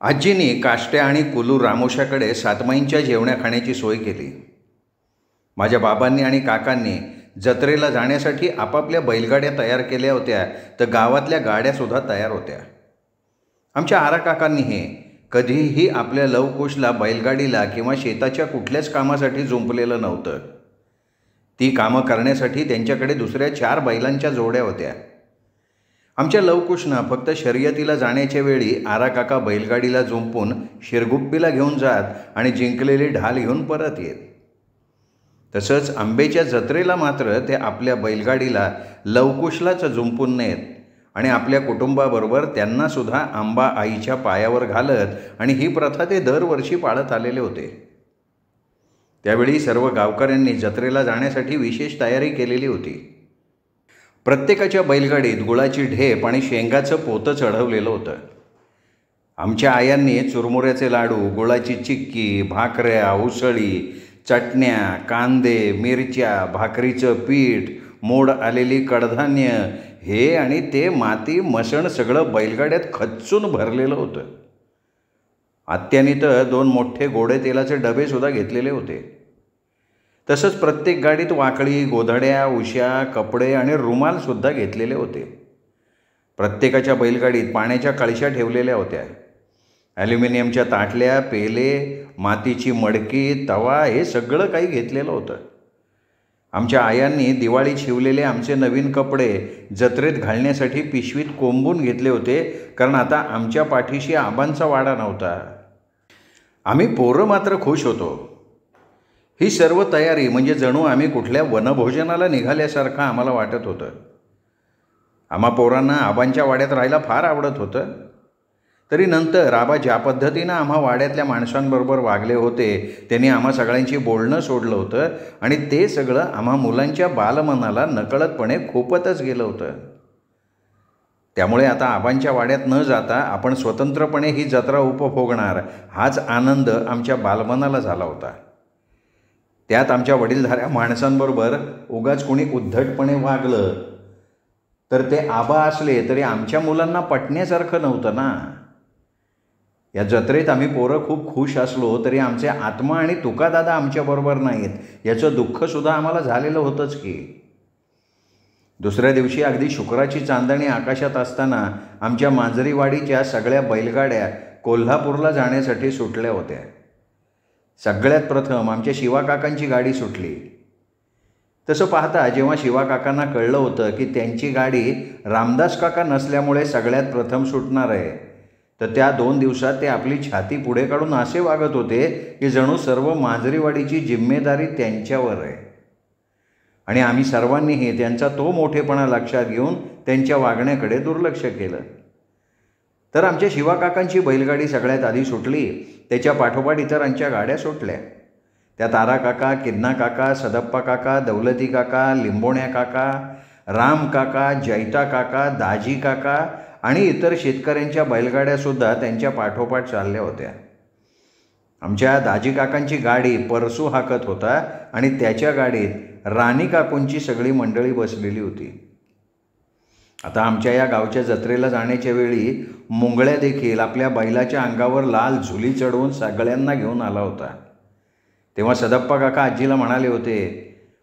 आजीनी काष्ट्या आणि कुलू रामोशाकडे सातमाईंच्या जेवण्याखाण्याची सोय केली. माझ्या बाबांनी आणि काकांनी जत्रेला जाण्यासाठी आपापल्या बैलगाड्या तयार केल्या होत्या, तर गावातल्या गाड्यासुद्धा तयार होत्या. आमच्या आराकाकांनी कधीही आपल्या लवकुशला बैलगाडीला किंवा शेताच्या कुठल्याच कामासाठी जुंपलेलं नव्हतं. ती कामं करण्यासाठी त्यांच्याकडे दुसऱ्या 4 बैलांच्या जोड्या होत्या. आमच्या लवकुशनं फक्त शर्यतीला जाण्याच्या वेळी आराकाका बैलगाडीला जुंपून शिरगुप्पीला घेऊन जात आणि जिंकलेली ढाल घेऊन परत येत. तसंच आंबेच्या जत्रेला मात्र ते आपल्या बैलगाडीला लवकुशलाच जुंपून नेत आणि आपल्या कुटुंबाबरोबर त्यांनासुद्धा आंबा आईच्या पायावर घालत, आणि ही प्रथा ते दरवर्षी पाळत आलेले होते. त्यावेळी सर्व गावकऱ्यांनी जत्रेला जाण्यासाठी विशेष तयारी केलेली होती. प्रत्येकाच्या बैलगाडीत गुळाची ढेप आणि शेंगाचं पोतं चढवलेलं होतं. आमच्या आयांनी चुरमुऱ्याचे लाडू, गुळाची चिक्की, भाकऱ्या, उसळी, चटण्या, कांदे, मिरच्या, भाकरीचं पीठ, मोड आलेली कडधान्य, हे आणि ते माती मसण सगळं बैलगाड्यात खच्चून भरलेलं होतं. आत्यानी तर 2 मोठे गोडे तेलाचे डबेसुद्धा घेतलेले होते. तसंच प्रत्येक गाडीत वाकळी, गोधड्या, उश्या, कपडे आणि रुमालसुद्धा घेतलेले होते. प्रत्येकाच्या बैलगाडीत पाण्याच्या कळशा ठेवलेल्या होत्या. ॲल्युमिनियमच्या ताटल्या, पेले, मातीची मडकी, तवा, हे सगळं काही घेतलेलं होतं. आमच्या आयांनी दिवाळीत शिवलेले आमचे नवीन कपडे जत्रेत घालण्यासाठी पिशवीत कोंबून घेतले होते, कारण आता आमच्या पाठीशी आबांचा वाडा नव्हता. आम्ही पोरं मात्र खुश होतो. ही सर्व तयारी म्हणजे जणू आम्ही कुठल्या वनभोजनाला निघाल्यासारखं आम्हाला वाटत होतं. आम्हा पोरांना आबांच्या वाड्यात राहायला फार आवडत होतं. तरी नंतर आबा ज्या पद्धतीनं आम्हा वाड्यातल्या माणसांबरोबर वागले होते, त्यांनी आम्हा सगळ्यांची बोलणं सोडलं होतं, आणि ते सगळं आम्हा मुलांच्या बालमनाला नकळतपणे खूपतच गेलं होतं. त्यामुळे आता आबांच्या वाड्यात न जाता आपण स्वतंत्रपणे ही जत्रा उपभोगणार, हाच आनंद आमच्या बालमनाला झाला होता. त्यात आमच्या वडीलधाऱ्या माणसांबरोबर उगाच कोणी उद्धटपणे वागलं तर ते आबा असले तरी आमच्या मुलांना पटण्यासारखं नव्हतं ना. या जत्रेत आम्ही पोरं खूप खुश असलो तरी आमचे आत्मा आणि तुकादादा आमच्याबरोबर नाहीत, याचं दुःखसुद्धा आम्हाला झालेलं होतंच की. दुसऱ्या दिवशी अगदी शुक्राची चांदणी आकाशात असताना आमच्या मांजरीवाडीच्या सगळ्या बैलगाड्या कोल्हापूरला जाण्यासाठी सुटल्या होत्या. सगळ्यात प्रथम आमच्या शिवाकाकांची गाडी सुटली. तसं पाहता जेव्हा शिवाकाकांना कळलं होतं की त्यांची गाडी रामदास काका नसल्यामुळे सगळ्यात प्रथम सुटणार आहे, तर त्या 2 दिवसात ते आपली छाती पुढे काढून असे वागत होते की जणू सर्व मांजरीवाडीची जिम्मेदारी त्यांच्यावर आहे. आणि आम्ही सर्वांनीही त्यांचा तो मोठेपणा लक्षात घेऊन त्यांच्या वागण्याकडे दुर्लक्ष केलं. तर आमच्या शिवाकाकांची बैलगाडी सगळ्यात आधी सुटली. त्याच्या पाठोपाठ इतरांच्या गाड्या सुटल्या. त्यात आराकाका, किन्ना काका, सदप्पा काका, दौलती काका, लिंबोण्या काका, राम काका, जैता काका, दाजी काका आणि इतर शेतकऱ्यांच्या बैलगाड्यासुद्धा त्यांच्या पाठोपाठ चालल्या होत्या. आमच्या दाजी काकांची गाडी परसू हाकत होता आणि त्याच्या गाडीत राणी काकूंची सगळी मंडळी बसलेली होती. आता आमच्या या गावच्या जत्रेला जाण्याच्या वेळी मुंगळ्या देखील आपल्या बैलाच्या अंगावर लाल झुली चढवून सगळ्यांना घेऊन आला होता. तेव्हा सदप्पा काका आजीला म्हणाले होते,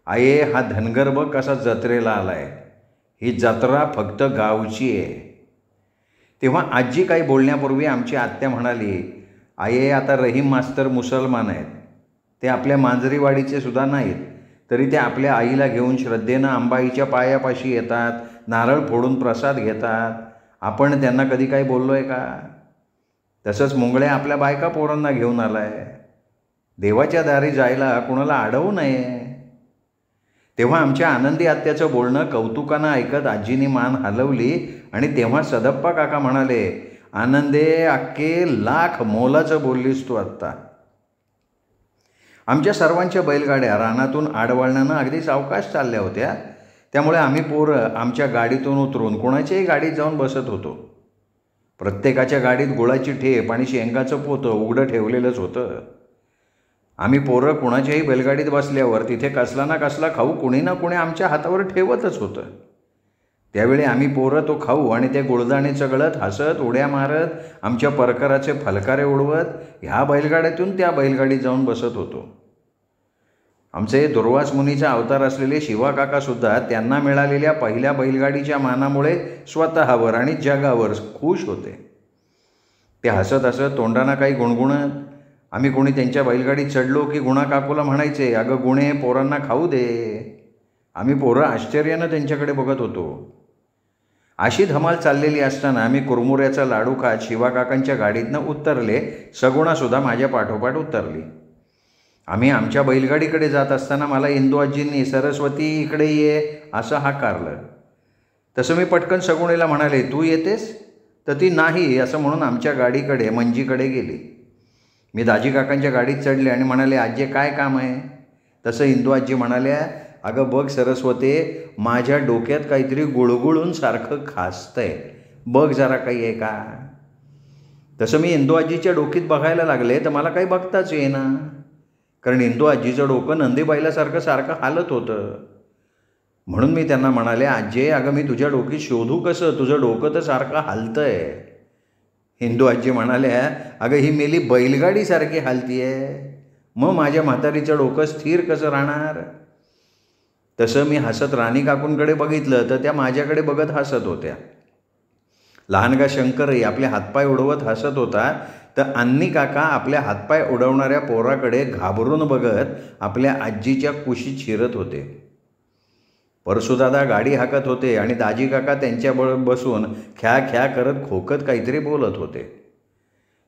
आये, हा धनगर बघ कसा जत्रेला आलाय, ही जत्रा फक्त गावची आहे. तेव्हा आजी काही बोलण्यापूर्वी आमची आत्या म्हणाली, आये, आता रहीम मास्तर मुसलमान आहेत, ते आपल्या मांजरीवाडीचे सुद्धा नाहीत, तरी ते आपल्या आईला घेऊन श्रद्धेनं अंबाईच्या पायापाशी येतात, नारळ फोडून प्रसाद घेतात. आपण त्यांना कधी काही बोललो आहे का? तसंच मुंगळे आपल्या बायका पोरांना घेऊन आलाय. देवाच्या दारी जायला कुणाला अडवू नये. तेव्हा आमच्या आनंदी आत्याचं बोलणं कौतुकानं ऐकत आजीनी मान हलवली आणि तेव्हा सदप्पा काका म्हणाले, आनंदे, अक्के लाख मोलाचं बोललीस तू आत्ता. आमच्या सर्वांच्या बैलगाड्या रानातून आडवळणानं अगदी सावकाश चालल्या होत्या. त्यामुळे आम्ही पोरं आमच्या गाडीतून उतरून कोणाच्याही गाडीत जाऊन बसत होतो. प्रत्येकाच्या गाडीत गुळाची ठेप आणि शेंगाचं पोतं उघडं ठेवलेलंच होतं. आम्ही पोरं कुणाच्याही बैलगाडीत बसल्यावर तिथे कसला ना कसला खाऊ कुणी ना कुणी आमच्या हातावर ठेवतच होतं. त्यावेळी आम्ही पोरं तो खाऊ आणि ते गुळदाणे चगळत हसत उड्या मारत आमच्या परकराचे फलकारे उडवत ह्या बैलगाड्यातून त्या बैलगाडीत जाऊन बसत होतो. आमचे दुर्वास मुनीचा अवतार असलेले शिवाकाकासुद्धा त्यांना मिळालेल्या पहिल्या बैलगाडीच्या मानामुळे स्वतःवर आणि जगावर खुश होते. ते हसत हसत तोंडाना काही गुणगुणत आम्ही कोणी त्यांच्या बैलगाडीत चढलो की गुणा काकूला म्हणायचे, अगं गुणे, पोरांना खाऊ दे. आम्ही पोरं आश्चर्यानं त्यांच्याकडे बघत होतो. अशी धमाल चाललेली असताना आम्ही कुरमुऱ्याचा लाडू खात शिवाकाकांच्या गाडीतनं उतरले. सगुणासुद्धा माझ्या पाठोपाठ उतरली. आम्ही आमच्या बैलगाडीकडे जात असताना मला इंदू आजींनी सरस्वती इकडे ये असं हाकारलं. तसं मी पटकन सगुणेला म्हणाले, तू येतेस? तर ती नाही असं म्हणून आमच्या गाडीकडे मंजीकडे गेली. मी दाजी काकांच्या गाडीत चढले आणि म्हणाले, आजी काय काम आहे? तसं इंदू आजी म्हणाल्या, अगं बघ सरस्वती, माझ्या डोक्यात काहीतरी गुळगुळून सारखं खासतंय, बघ जरा काही आहे का? तसं मी इंदू आजीच्या डोकीत बघायला लागले तर मला काही बघताच येईना, कारण इंदू आजीचं डोकं नंदीबाईलासारखं सारखं हालत होतं. म्हणून मी त्यांना म्हणाले, आजी अगं मी तुझ्या डोकीत शोधू कसं, तुझं डोकं तर सारखं हालतंय. इंदू आजी म्हणाल्या, अगं ही मेली बैलगाडीसारखी हालतीये, मग माझ्या म्हातारीचं डोकं स्थिर कसं राहणार? तसं मी हसत राणी काकूंकडे बघितलं तर त्या माझ्याकडे बघत हसत होत्या. लहानगा शंकरही आपले हातपाय उडवत हसत होता, तर अन्नी काका आपल्या हातपाय उडवणाऱ्या पोराकडे घाबरून बघत आपल्या आजीच्या कुशीत शिरत होते. परसूदादा गाडी हाकत होते आणि दाजी काका त्यांच्याबरोबर बसून ख्या ख्या करत खोकत काहीतरी बोलत होते.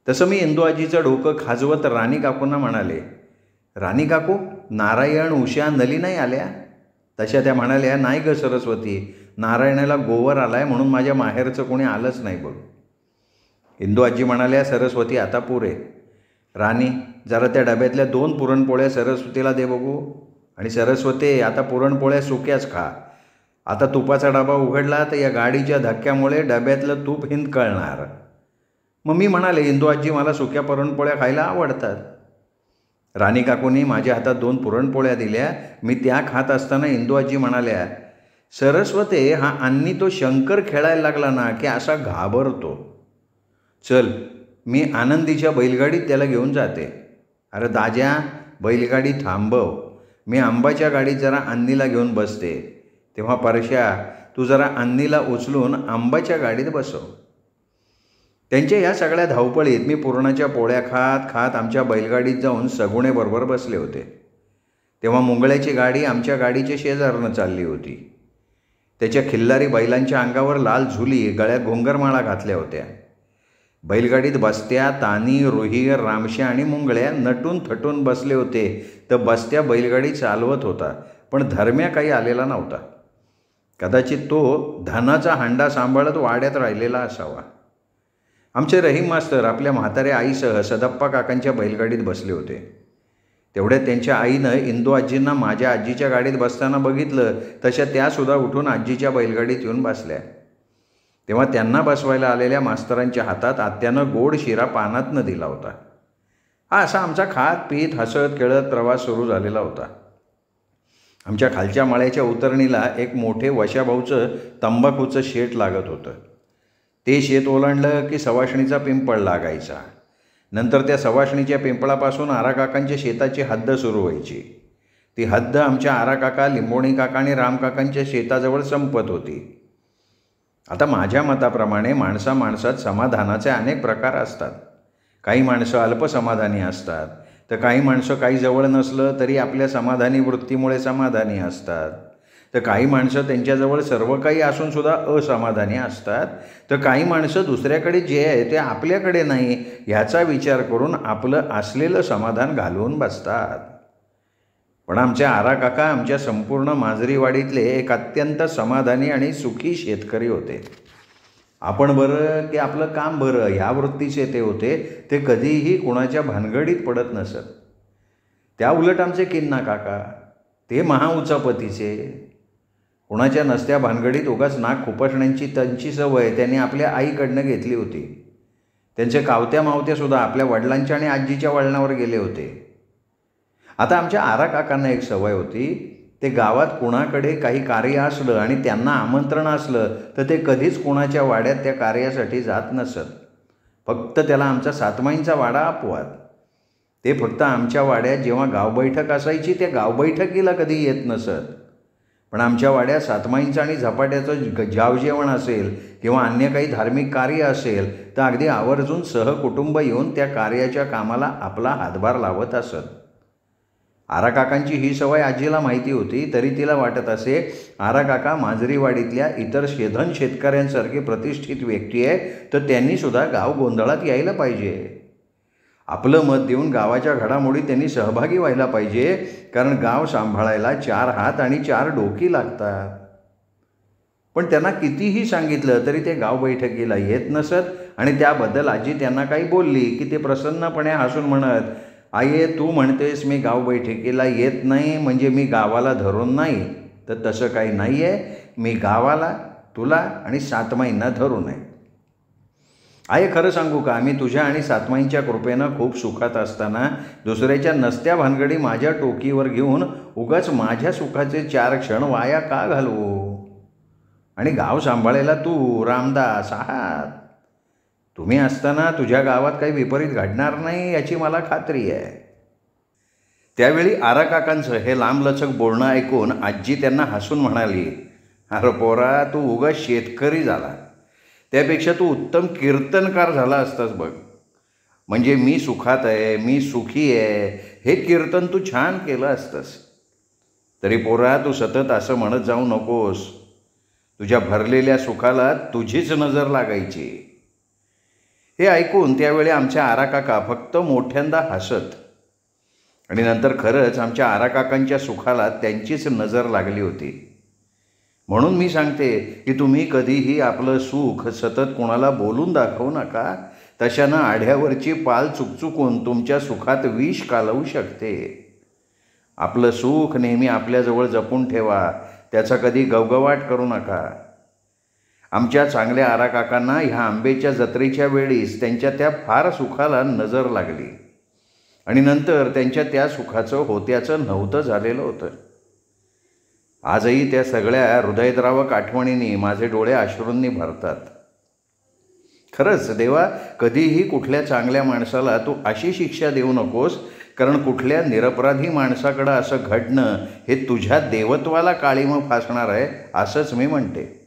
तसं मी इंदू आजीचं डोकं खाजवत राणी काकूंना म्हणाले, राणी काकू, नारायण, उषा, नली नाही आल्या? तशा त्या म्हणाल्या, नाही ग सरस्वती, नारायणाला गोवर आलाय म्हणून माझ्या माहेरचं कोणी आलंच नाही बघ. इंदू आजी म्हणाल्या, सरस्वती आता पुरे. राणी, जरा त्या डब्यातल्या 2 पुरणपोळ्या सरस्वतीला दे बघू. आणि सरस्वती, आता पुरणपोळ्या सुक्याच खा. आता तुपाचा डबा उघडला तर या गाडीच्या धक्क्यामुळे डब्यातलं तूप हिंदकळणार. मग मी म्हणाले, इंदू आजी, मला सुक्या पुरणपोळ्या खायला आवडतात. राणी काकूंनी माझ्या हातात 2 पुरणपोळ्या दिल्या. मी त्या खात असताना इंदू आजी म्हणाल्या, सरस्वती, हा अन्नी तो शंकर खेळायला लागला ना की असा घाबरतो. चल, मी आनंदीच्या बैलगाडीत त्याला घेऊन जाते. अरे दाज्या, बैलगाडी थांबव, मी आंबाच्या गाडीत जरा अन्नीला घेऊन बसते. तेव्हा परश्या, तू जरा अन्नीला उचलून आंबाच्या गाडीत बसव. त्यांच्या या सगळ्या धावपळीत मी पुरणाच्या पोळ्या खात खात आमच्या बैलगाडीत जाऊन सगुणेबरोबर बसले होते. तेव्हा मुंगळ्याची गाडी आमच्या गाडीच्या शेजारनं चालली होती. त्याच्या खिल्लारी बैलांच्या अंगावर लाल झुली, गळ्यात घोंगरमाळा घातल्या होत्या. बैलगाडीत बस्त्या, तानी, रुही, रामश्या आणि मुंगळ्या नटून थटून बसले होते. तर बस्त्या बैलगाडी चालवत होता, पण धर्म्या काही आलेला नव्हता. कदाचित तो धनाचा हांडा सांभाळत वाड्यात राहिलेला असावा. आमचे रहीम मास्तर आपल्या म्हाताऱ्या आईसह सदप्पा काकांच्या बैलगाडीत बसले होते. तेवढ्यात त्यांच्या आईनं इंदू आजींना माझ्या आजीच्या गाडीत बसताना बघितलं. तशा त्यासुद्धा उठून आजीच्या बैलगाडीत येऊन बसल्या. तेव्हा त्यांना बसवायला आलेल्या मास्तरांच्या हातात आत्यानं गोड शिरा पानातनं दिला होता. हा असा आमचा खात पीत हसत खेळत प्रवास सुरू झालेला होता. आमच्या खालच्या माळ्याच्या उतरणीला एक मोठे वशाभाऊचं तंबाखूचं शेत लागत होतं. ते शेत ओलांडलं की सवाष्णीचा पिंपळ लागायचा. नंतर त्या सवाष्णीच्या पिंपळापासून आराकाकांच्या शेताची हद्द सुरू व्हायची. ती हद्द आमच्या आराकाका, लिंबोणी काका आणि रामकाकांच्या शेताजवळ संपत होती. आता माझ्या मताप्रमाणे माणसात समाधानाचे अनेक प्रकार असतात. काही माणसं अल्पसमाधानी असतात, तर काही माणसं काही जवळ नसलं तरी आपल्या समाधानी वृत्तीमुळे समाधानी असतात. तर काही माणसं त्यांच्याजवळ सर्व काही असूनसुद्धा असमाधानी असतात. तर काही माणसं दुसऱ्याकडे जे आहे ते आपल्याकडे नाही ह्याचा विचार करून आपलं असलेलं समाधान घालवून बसतात. पण आमच्या आराकाका आमच्या संपूर्ण माजरीवाडीतले एक अत्यंत समाधानी आणि सुखी शेतकरी होते. आपण बरं की आपलं काम बरं ह्या वृत्तीचे ते होते. ते कधीही कुणाच्या भानगडीत पडत नसत. त्या उलट आमचे किन्ना काका, ते महाउचापतीचे. कुणाच्या नसत्या भानगडीत उगाच नाक खुपसण्याची त्यांची सवय त्यांनी आपल्या आईकडनं घेतली होती. त्यांचे कावत्या मावत्यासुद्धा आपल्या वडिलांच्या आणि आजीच्या वळणावर गेले होते. आता आमच्या आराकाकांना एक सवय होती. ते गावात कुणाकडे काही कार्य असलं आणि त्यांना आमंत्रण असलं तर ते कधीच कुणाच्या वाड्यात त्या कार्यासाठी जात नसत. फक्त त्याला आमचा सातमाईंचा वाडा अपवाद. ते फक्त आमच्या वाड्यात जेव्हा गावबैठक असायची त्या गावबैठकीला कधी येत नसत. पण आमच्या वाड्यात सातमाईंचं आणि झपाट्याचं जावजेवण असेल किंवा अन्य काही धार्मिक कार्य असेल तर अगदी आवर्जून सहकुटुंब येऊन त्या कार्याच्या कामाला आपला हातभार लावत असत. आराकाकांची ही सवय आजीला माहिती होती, तरी तिला वाटत असे आराकाका मांजरीवाडीतल्या इतर शेधन शेतकऱ्यांसारखी प्रतिष्ठित व्यक्ती आहे, तर त्यांनीसुद्धा गाव गोंधळात यायला पाहिजे. आपलं मत देऊन गावाच्या घडामोडीत त्यांनी सहभागी व्हायला पाहिजे, कारण गाव सांभाळायला 4 हात आणि 4 डोकी लागतात. पण त्यांना कितीही सांगितलं तरी ते गाव बैठकीला येत नसत आणि त्याबद्दल आजी त्यांना काही बोलली की ते प्रसन्नपणे हसून म्हणत, "आये, तू म्हणतेस मी गाव बैठकीला येत नाही म्हणजे मी गावाला धरून नाही, तर तसं काही नाही आहे. मी गावाला, तुला आणि सातमाईंना धरून आहे. आये, खरं सांगू का, मी तुझ्या आणि सातमाईंच्या कृपेनं खूप सुखात असताना दुसऱ्याच्या नसत्या भानगडी माझ्या टोकीवर घेऊन उगाच माझ्या सुखाचे 4 क्षण वाया का घालवू? आणि गाव सांभाळायला तू रामदास आहात. तुम्ही असताना तुझ्या गावात काही विपरीत घडणार नाही याची मला खात्री आहे." त्यावेळी आराकाकांचं हे लांबलचक बोलणं ऐकून आजी त्यांना हसून म्हणाली, "अरे पोरा, तू उगाच शेतकरी झाला, त्यापेक्षा तू उत्तम कीर्तनकार झाला असतास बघ. म्हणजे मी सुखात आहे, मी सुखी आहे, हे कीर्तन तू छान केलं असतंस. तरी पोरा, तू सतत असं म्हणत जाऊ नकोस. तुझ्या भरलेल्या सुखाला तुझीच नजर लागायची." हे ऐकून त्यावेळी आमच्या आराकाका फक्त मोठ्यांदा हसत आणि नंतर खरंच आमच्या आराकाकांच्या सुखाला त्यांचीच नजर लागली होती. म्हणून मी सांगते की तुम्ही कधीही आपलं सुख सतत कोणाला बोलून दाखवू नका. तशानं आढ्यावरची पाल चुकचुकून तुमच्या सुखात विष कालवू शकते. आपलं सुख नेहमी आपल्याजवळ जपून ठेवा, त्याचा कधी गवगवाट करू नका. आमच्या चांगल्या आराकाकांना ह्या आंब्याच्या जत्रेच्या वेळीस त्यांच्या त्या फार सुखाला नजर लागली आणि नंतर त्यांच्या त्या सुखाचं होत्याचं नव्हतं झालेलं होतं. आजही त्या सगळ्या हृदयद्रावक आठवणींनी माझे डोळे अश्रूंनी भरतात. खरंच देवा, कधीही कुठल्या चांगल्या माणसाला तू अशी शिक्षा देऊ नकोस, कारण कुठल्या निरपराधी माणसाकडं असं घडणं हे तुझ्या देवत्वाला काळीमं फासणार आहे असंच मी म्हणते.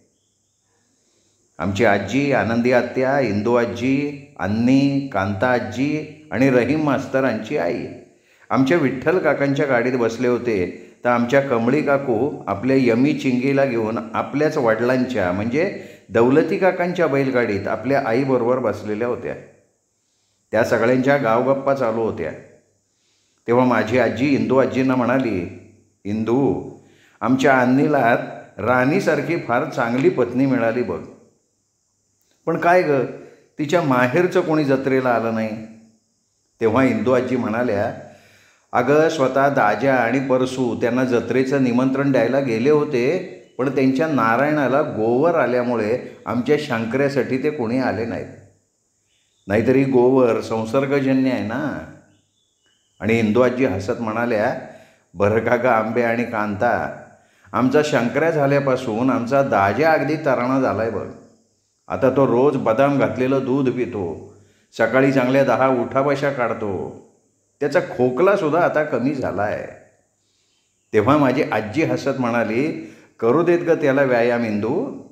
आमची आजी, आनंदी आत्या, इंदू आजी, अन्नी, कांता आजी आणि रहीम मास्तरांची आई आमच्या विठ्ठल काकांच्या गाडीत बसले होते, तर आमच्या कमळी काकू आपल्या यमी चिंगीला घेऊन आपल्याच वडिलांच्या म्हणजे दौलती काकांच्या बैलगाडीत आपल्या आईबरोबर बसलेल्या होत्या. त्या सगळ्यांच्या गावगप्पा चालू होत्या. तेव्हा माझी आजी इंदू आजींना म्हणाली, "इंदू, आमच्या अन्नीला राणीसारखी फार चांगली पत्नी मिळाली बघ. पण काय ग, तिच्या माहेरचं कोणी जत्रेला आलं नाही." तेव्हा इंदू आजी म्हणाल्या, "अगं, स्वतः दाजा आणि परसू त्यांना जत्रेचं निमंत्रण द्यायला गेले होते, पण त्यांच्या नारायणाला गोवर आल्यामुळे आमच्या शंकऱ्यासाठी ते कोणी आले नाहीत. नाहीतरी गोवर संसर्गजन्य आहे ना." आणि इंदू आजी हसत म्हणाल्या, "बरं का ग आंबे आणि कांता, आमचा शंकऱ्या झाल्यापासून आमचा दाजा अगदी तराणा झाला आहे बघ. आता तो रोज बदाम घातलेलं दूध पितो, सकाळी चांगल्या 10 उठाबशा काढतो, त्याचा खोकलासुद्धा आता कमी झाला आहे." तेव्हा माझी आजी हसत म्हणाली, "करू देत ग त्याला व्यायाम इंदू.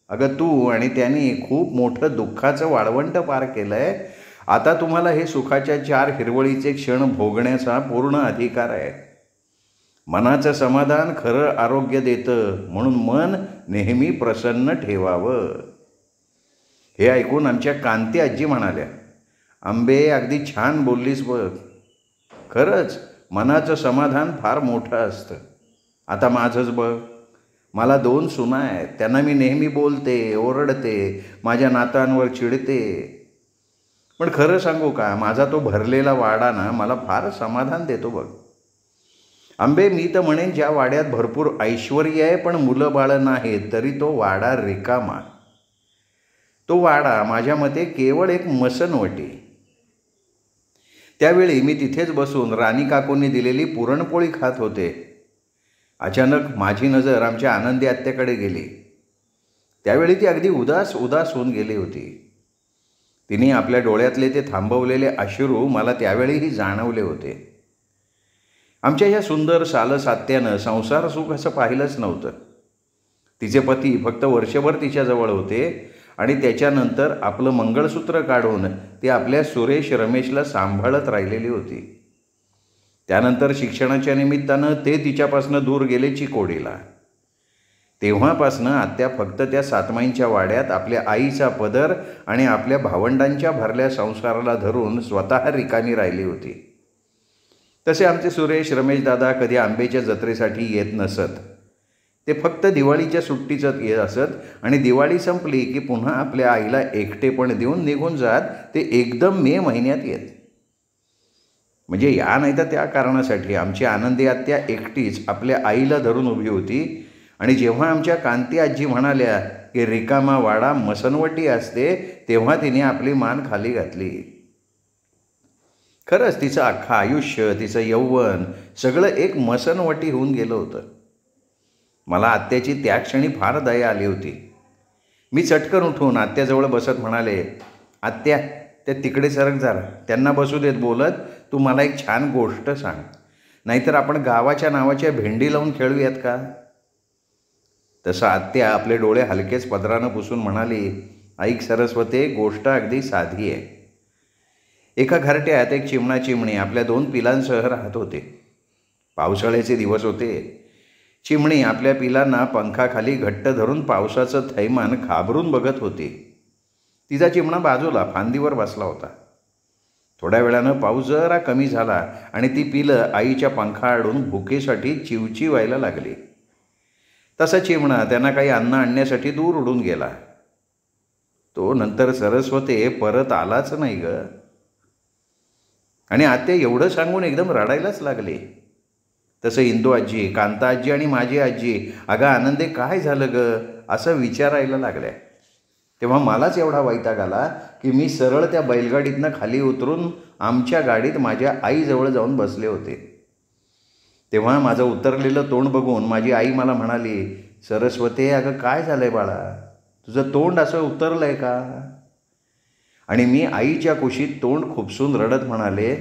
अगं, तू आणि त्यांनी खूप मोठं दुःखाचं वाळवंट पार केलं आहे. आता तुम्हाला हे सुखाच्या 4 हिरवळीचे क्षण भोगण्याचा पूर्ण अधिकार आहे. मनाचं समाधान खरं आरोग्य देतं, म्हणून मन नेहमी प्रसन्न ठेवावं." हे ऐकून आमच्या कांती आजी म्हणाल्या, "आंबे, अगदी छान बोललीस बघ. खरंच मनाचं समाधान फार मोठं असतं. आता माझंच बघ, मला 2 सुना आहेत. त्यांना मी नेहमी बोलते, ओरडते, माझ्या नातांवर चिडते. पण खरं सांगू का, माझा तो भरलेला वाडा ना मला फार समाधान देतो बघ. आंबे, मी तर म्हणेन ज्या वाड्यात भरपूर ऐश्वर्य आहे पण मुलं बाळं नाहीत, तरी तो वाडा रिकामा. तो वाडा माझ्या मते केवळ एक मसनवटी." त्यावेळी मी तिथेच बसून राणी काकूंनी दिलेली पुरणपोळी खात होते अचानक माझी नजर आमच्या आनंदी आत्याकडे गेली. त्यावेळी ती अगदी उदास उदास होऊन गेली होती. तिने आपल्या डोळ्यातले ते थांबवलेले अश्रू मला त्यावेळीही जाणवले होते. आमच्या ह्या सुंदर सालस आत्यानं संसार सुख असं पाहिलंच नव्हतं. तिचे पती फक्त वर्षभर तिच्याजवळ होते आणि त्याच्यानंतर आपलं मंगळसूत्र काढून ती आपल्या सुरेश रमेशला सांभाळत राहिलेली होती. त्यानंतर शिक्षणाच्या निमित्तानं ते तिच्यापासनं दूर गेले चिकोडीला. तेव्हापासनं आत्या फक्त त्या सातमाईंच्या वाड्यात आपल्या आईचा पदर आणि आपल्या भावंडांच्या भरल्या संसाराला धरून स्वतः रिकामी राहिली होती. तसे आमचे सुरेश रमेश दादा कधी आंब्याच्या जत्रेसाठी येत नसत. ते फक्त दिवाळीच्या सुट्टीचं येत असत आणि दिवाळी संपली की पुन्हा आपल्या आईला एकटेपण देऊन निघून जात. ते एकदम मे महिन्यात येत. म्हणजे या नाही तर त्या कारणासाठी आमची आनंदी आत्या एकटीच आपल्या आईला धरून उभी होती. आणि जेव्हा आमच्या कांती आजी म्हणाल्या की रिकामा वाडा मसनवटी असते, तेव्हा तिने आपली मान खाली घातली. खरंच तिचं अख्खं आयुष्य, तिचं यौवन सगळं एक मसनवटी होऊन गेलं होतं. मला आत्याची त्या क्षणी फार दया आली होती. मी चटकन उठून आत्याजवळ बसत म्हणाले, आत्या त्या तिकडे सरक जरा, त्यांना बसू देत बोलत. तू मला एक छान गोष्ट सांग, नाहीतर आपण गावाच्या नावाच्या भेंडी लावून खेळूयात का? तसं आत्या आपले डोळे हलकेच पदरानं पुसून म्हणाली, ऐक सरस्वते, गोष्ट अगदी साधी आहे. एका घरट्यात एक चिमणा चिमणी आपल्या 2 पिलांसह राहत होते. पावसाळ्याचे दिवस होते. चिमणी आपल्या पिलांना पंखाखाली घट्ट धरून पावसाचं थैमान घाबरून बघत होती. तिचा चिमणा बाजूला फांदीवर बसला होता. थोड्या वेळानं पाऊस जरा कमी झाला आणि ती पिलं आईच्या पंखाआडून भुकेसाठी चिवचिवायला लागली. तसा चिमणा त्यांना काही अन्न आणण्यासाठी दूर उडून गेला. तो नंतर सरस्वते परत आलाच नाही ग. आणि आत्या एवढं सांगून एकदम रडायलाच लागली. तसं इंदू आजी, कांता आजी आणि माझी आजी, अगं आनंदे काय झालं ग असं विचारायला लागल्या. तेव्हा मलाच एवढा वैताग आला की मी सरळ त्या बैलगाडीतनं खाली उतरून आमच्या गाडीत माझ्या आईजवळ जाऊन बसले होते. तेव्हा माझं उतरलेलं तोंड बघून माझी आई मला म्हणाली, सरस्वते अगं काय झालं आहे बाळा, तुझं तोंड असं उतरलं आहे का? आणि मी आईच्या कुशीत तोंड खुपसून रडत म्हणाले,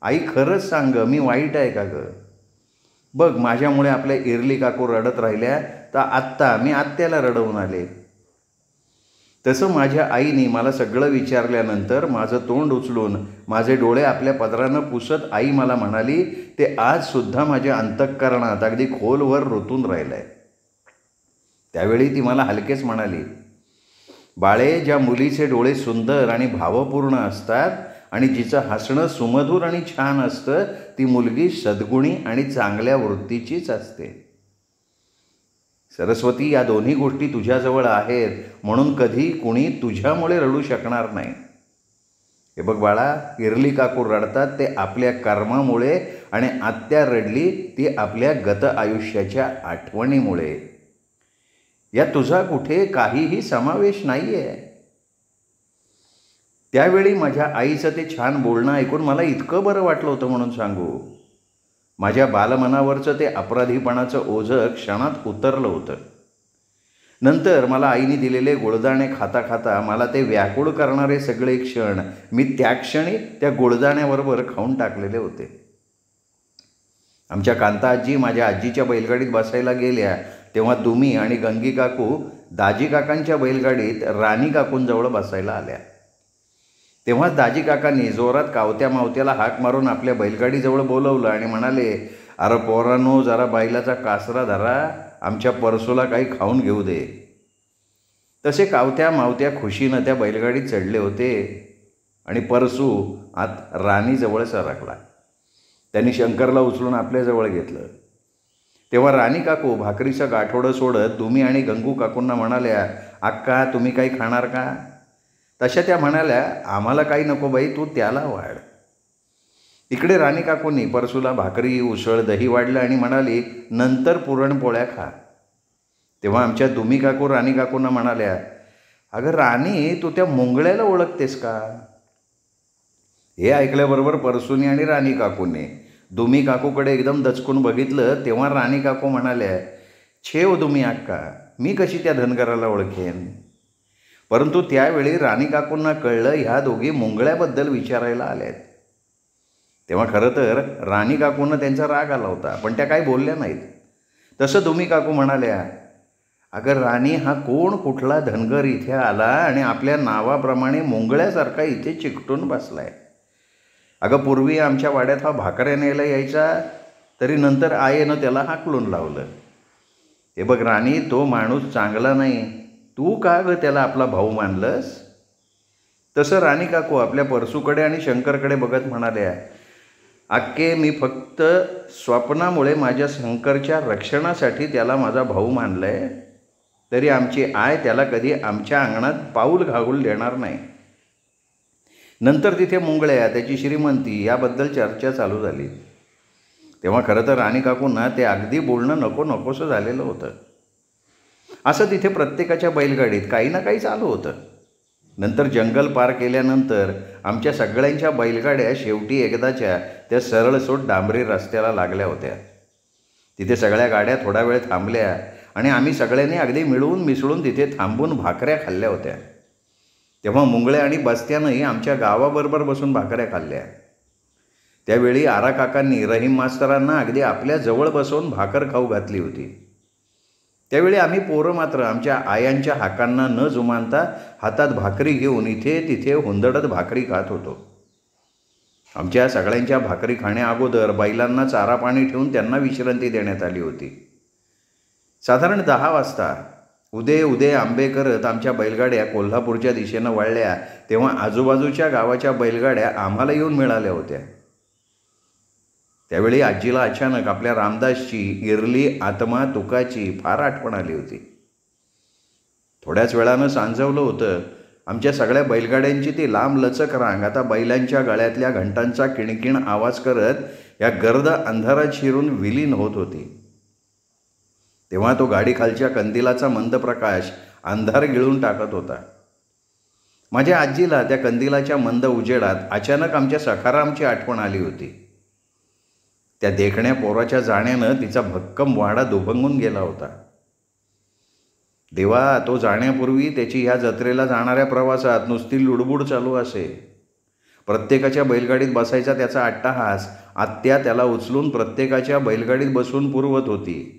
आई खरंच सांग, मी वाईट आहे का गं? बघ माझ्यामुळे आपल्या इरली काकू रडत राहिल्या तर आत्ता मी आत्याला रडवून आले. तसं माझ्या आईने मला सगळं विचारल्यानंतर माझं तोंड उचलून माझे डोळे आपल्या पदरानं पुसत आई मला म्हणाली, ते आजसुद्धा माझ्या अंतःकरणात अगदी खोलवर रुतून राहिलं आहे. त्यावेळी ती मला हलकेच म्हणाली, बाळे, ज्या मुलीचे डोळे सुंदर आणि भावपूर्ण असतात आणि जिचं हसणं सुमधुर आणि छान असतं, ती मुलगी सद्गुणी आणि चांगल्या वृत्तीचीच असते. सरस्वती, या दोन्ही गोष्टी तुझ्याजवळ आहेत म्हणून कधी कुणी तुझ्यामुळे रडू शकणार नाही. हे बघ बाळा, इरली काकू रडतात ते आपल्या कर्मामुळे आणि आत्या रडली ती आपल्या गत आयुष्याच्या आठवणीमुळे. या तुझा कुठे काहीही समावेश नाही आहे. त्यावेळी माझ्या आईचं ते छान बोलणं ऐकून मला इतकं बरं वाटलं होतं म्हणून सांगू. माझ्या बालमनावरचं ते अपराधीपणाचं ओझं क्षणात उतरलं होतं. नंतर मला आईने दिलेले गुळदाणे खाता खाता मला ते व्याकुळ करणारे सगळे क्षण मी त्या क्षणी त्या गुळदाण्याबरोबर खाऊन टाकलेले होते. आमच्या कांता आजी माझ्या आजीच्या बैलगाडीत बसायला गेल्या तेव्हा दुमी आणि गंगी काकू दाजी काकांच्या बैलगाडीत राणी काकूंजवळ बसायला आल्या. तेव्हा दाजी काकांनी जोरात कावत्या मावत्याला हाक मारून आपल्या बैलगाडीजवळ बोलवलं आणि म्हणाले, अरे पोरांनो, जरा बैलाचा कासरा धरा, आमच्या परसूला काही खाऊन घेऊ दे. तसे कावत्या मावत्या खुशीनं त्या बैलगाडीत चढले होते आणि परसू आत राणीजवळ सरकला. त्यांनी शंकरला उचलून आपल्याजवळ घेतलं. तेव्हा राणी काकू भाकरीचं गाठोडं सोडत दुमी आणि गंगू काकूंना म्हणाल्या, अक्का तुम्ही काही खाणार का? तशा त्या म्हणाल्या, आम्हाला काही नको बाई, तू त्याला वाढ. इकडे राणी काकूंनी परसूला भाकरी, उसळ, दही वाढलं आणि म्हणाली, नंतर पुरणपोळ्या खा. तेव्हा आमच्या दुमी काकू राणी काकूंना म्हणाल्या, अगं राणी, तू त्या मुंगळ्याला ओळखतेस का? हे ऐकल्याबरोबर परसूनी आणि राणी काकूंनी दुमी काकूकडे एकदम दचकून बघितलं तेव्हा राणी काकू म्हणाल्या, छेव दुमी अक्का, मी कशी त्या धनगराला ओळखेन. परंतु त्यावेळी राणी काकूंना कळलं ह्या दोघी मुंगळ्याबद्दल विचारायला आल्यात. तेव्हा खरं तर राणी काकूंना त्यांचा राग आला होता, पण त्या काही बोलल्या नाहीत. तसं दुमी काकू म्हणाल्या, अगं राणी, हा कोण कुठला धनगर इथे आला आणि आपल्या नावाप्रमाणे मुंगळ्यासारखा इथे चिकटून बसलाय. अगं पूर्वी आमच्या वाड्यात हा भाकऱ्या न्यायला यायचा, तरी नंतर आईनं त्याला हाकलून लावलं. हे बघ राणी, तो माणूस चांगला नाही, तू का गं त्याला आपला भाऊ मानलंस. तसं राणी काकू आपल्या परसूकडे आणि शंकरकडे बघत म्हणाल्या, अक्के, मी फक्त स्वप्नामुळे माझ्या शंकरच्या रक्षणासाठी त्याला माझा भाऊ मानलंय, तरी आमची आय त्याला कधी आमच्या अंगणात पाऊल घालून देणार नाही. नंतर तिथे मुंगळ्या, त्याची श्रीमंती याबद्दल चर्चा चालू झाली. तेव्हा खरं तर राणी काकूंना ते अगदी बोलणं नको नकोसं झालेलं होतं. असं तिथे प्रत्येकाच्या बैलगाडीत काही ना काही चालू होतं. नंतर जंगल पार केल्यानंतर आमच्या सगळ्यांच्या बैलगाड्या शेवटी एकदाच्या त्या सरळसोट डांबरी रस्त्याला लागल्या होत्या. तिथे सगळ्या गाड्या थोडा वेळ थांबल्या आणि आम्ही सगळ्यांनी अगदी मिळून मिसळून तिथे थांबून भाकऱ्या खाल्ल्या होत्या. तेव्हा मुंगळ्या आणि बस्त्यानंही आमच्या गावाबरोबर बसून भाकऱ्या खाल्ल्या. त्यावेळी आरा काकांनी रहीम मास्तरांना अगदी आपल्या जवळ बसवून भाकर खाऊ घातली होती. त्यावेळी आम्ही पोरं मात्र आमच्या आयांच्या हाकांना न जुमानता हातात भाकरी घेऊन इथे तिथे हुंदडत भाकरी खात होतो. आमच्या सगळ्यांच्या भाकरी खाण्याअगोदर बैलांना चारा पाणी ठेवून त्यांना विश्रांती देण्यात आली होती. साधारण 10 वाजता उदे उदे आंबे करत आमच्या बैलगाड्या कोल्हापूरच्या दिशेनं वळल्या. तेव्हा आजूबाजूच्या गावाच्या बैलगाड्या आम्हाला येऊन मिळाल्या होत्या. त्यावेळी आजीला अचानक आपल्या रामदासची, इरली, आत्मा, तुकाची फार आठवण आली होती. थोड्याच वेळानं सांजवलं होतं. आमच्या सगळ्या बैलगाड्यांची ती लांब लचक रांग आता बैलांच्या गळ्यातल्या घंटांचा किणकिण आवाज करत या गर्द अंधारात शिरून विलीन होत होती. तेव्हा तो गाडीखालच्या कंदिलाचा मंद प्रकाश अंधार गिळून टाकत होता. माझ्या आजीला त्या कंदिलाच्या मंद उजेडात अचानक आमच्या सखारामची आठवण आली होती. त्या देखण्या पोराच्या जाण्यानं तिचा भक्कम वाडा दुभंगून गेला होता. देवा, तो जाण्यापूर्वी त्याची ह्या जत्रेला जाणाऱ्या प्रवासात नुसती लुडबुड चालू असे. प्रत्येकाच्या बैलगाडीत बसायचा त्याचा अट्टाहास आत्या त्याला उचलून प्रत्येकाच्या बैलगाडीत बसून पुरवत होती.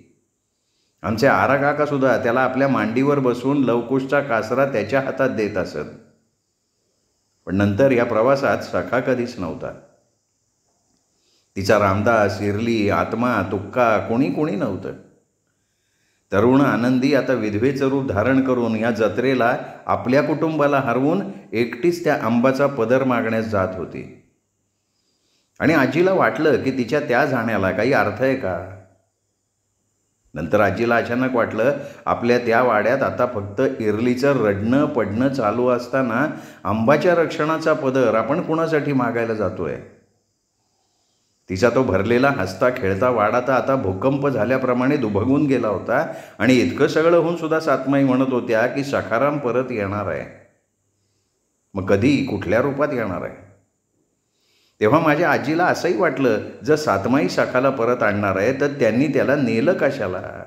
आमचे आरा काकासुद्धा त्याला आपल्या मांडीवर बसून लवकुशचा कासरा त्याच्या हातात देत असत. पण नंतर या प्रवासात सखा कधीच नव्हता. तिचा रामदास, इरली, आत्मा, तुक्का कोणी नव्हतं. तरुण आनंदी आता विधवेचं रूप धारण करून या जत्रेला आपल्या कुटुंबाला हरवून एकटीच त्या आंबाचा पदर मागण्यास जात होती. आणि आजीला वाटलं की तिच्या त्या जाण्याला काही अर्थ आहे का. नंतर आजीला अचानक वाटलं आपल्या त्या वाड्यात आता फक्त इरलीचं रडणं पडणं चालू असताना आंबाच्या रक्षणाचा पदर आपण कुणासाठी मागायला जातोय. तिचा तो भरलेला हसता खेळता वाडा तर आता भूकंप झाल्याप्रमाणे दुभंगून गेला होता. आणि इतकं सगळं होऊन सुद्धा सातमाई म्हणत होत्या की सखाराम परत येणार आहे. मग कधी, कुठल्या रूपात येणार आहे. तेव्हा माझ्या आजीला असंही वाटलं, जर सातमाई सखाला परत आणणार आहे तर त्यांनी त्याला नेलं कशाला.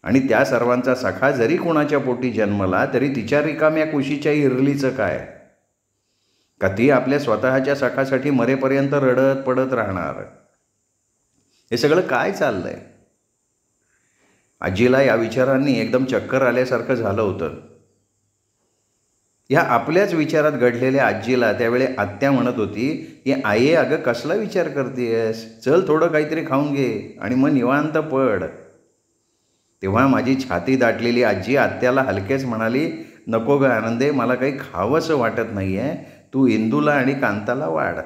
आणि त्या सर्वांचा सखा जरी कुणाच्या पोटी जन्मला तरी तिच्या रिकाम्या कुशीच्या इरलीचं काय. का ती आपल्या स्वतःच्या सखासाठी मरेपर्यंत रडत पडत राहणार. हे सगळं काय चाललंय. आजीला या विचारांनी एकदम चक्कर आल्यासारखं झालं होतं. ह्या आपल्याच विचारात घडलेल्या आजीला त्यावेळी आत्या म्हणत होती की आई, अगं कसला विचार करतेस, चल थोडं काहीतरी खाऊन घे आणि मग निवांत पड. तेव्हा माझी छाती दाटलेली आजी आत्याला हलकेच म्हणाली, नको ग आनंदे, मला काही खावंसं वाटत नाही आहे, तू इंदूला आणि कांताला वाढ.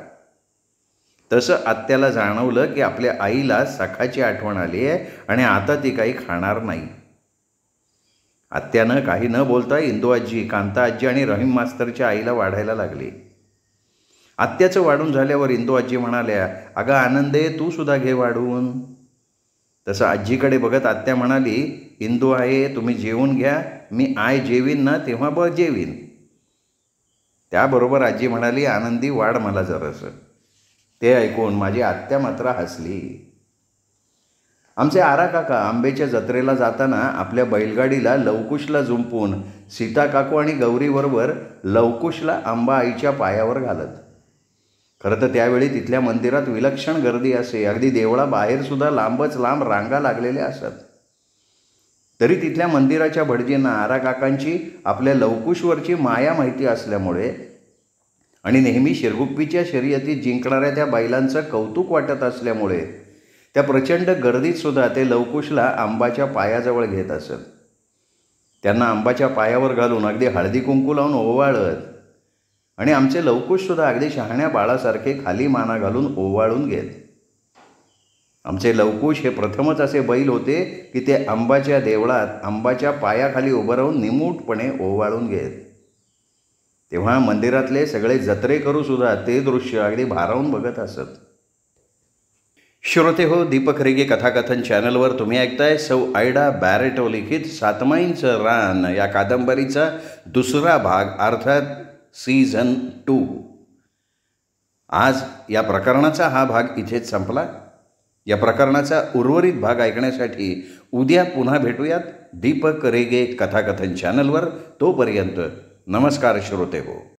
तसं आत्याला जाणवलं की आपल्या आईला सखाची आठवण आली आहे आणि आता ती काही खाणार नाही. आत्यानं काही न बोलता इंदू आजी, कांता आजी आणि रहीम मास्तरच्या आईला वाढायला लागली. आत्याचं वाढून झाल्यावर इंदू आजी म्हणाल्या, अगं आनंदे, तू सुद्धा घे वाढून. तसं आजीकडे बघत आत्या म्हणाली, इंदू आहे, तुम्ही जेवून घ्या, मी आय जेवीन ना तेव्हा बघ जेवीन. त्याबरोबर आजी म्हणाली, आनंदी वाढ मला जरासं. ते ऐकून माझी आत्या मात्र हसली. आमचे आरा काका आंब्याच्या जत्रेला जाताना आपल्या बैलगाडीला लवकुशला जुंपून सीता काकू आणि गौरीबरोबर लवकुशला आंबा आईच्या पायावर घालत. खरं तर त्यावेळी तिथल्या मंदिरात विलक्षण गर्दी असे. अगदी देवळाबाहेरसुद्धा लांबच लांब रांगा लागलेल्या असत. तरी तिथल्या मंदिराच्या भटजींना आरा काकांची आपल्या लवकुशवरची माया माहिती असल्यामुळे आणि नेहमी शिरगुप्पीच्या शर्यतीत जिंकणाऱ्या त्या बैलांचं कौतुक वाटत असल्यामुळे त्या प्रचंड गर्दीतसुद्धा ते लवकुशला आंबाच्या पायाजवळ घेत असत. त्यांना आंबाच्या पायावर घालून अगदी हळदी कुंकू लावून ओवाळत आणि आमचे लवकुशसुद्धा अगदी शहाण्या बाळासारखे खाली माना घालून ओवाळून घेत. आमचे लवकुश हे प्रथमच असे बैल होते की ते आंबाच्या देवळात आंबाच्या पायाखाली उभं राहून निमूटपणे ओवाळून घेत. तेव्हा मंदिरातले सगळे जत्रेकरूसुद्धा ते दृश्य अगदी भारावून बघत असत. श्रोते हो, दीपक रेगे कथाकथन चॅनलवर तुम्ही ऐकताय सौ आयडा बॅरेटो लिखित सातमाईंचं रान या कादंबरीचा दुसरा भाग, अर्थात सीझन 2. आज या प्रकरणाचा हा भाग इथेच संपला. या प्रकरणाचा उर्वरित भाग ऐकण्यासाठी उद्या पुन्हा भेटूयात दीपक रेगे कथाकथन चॅनलवर. तोपर्यंत नमस्कार श्रोते हो.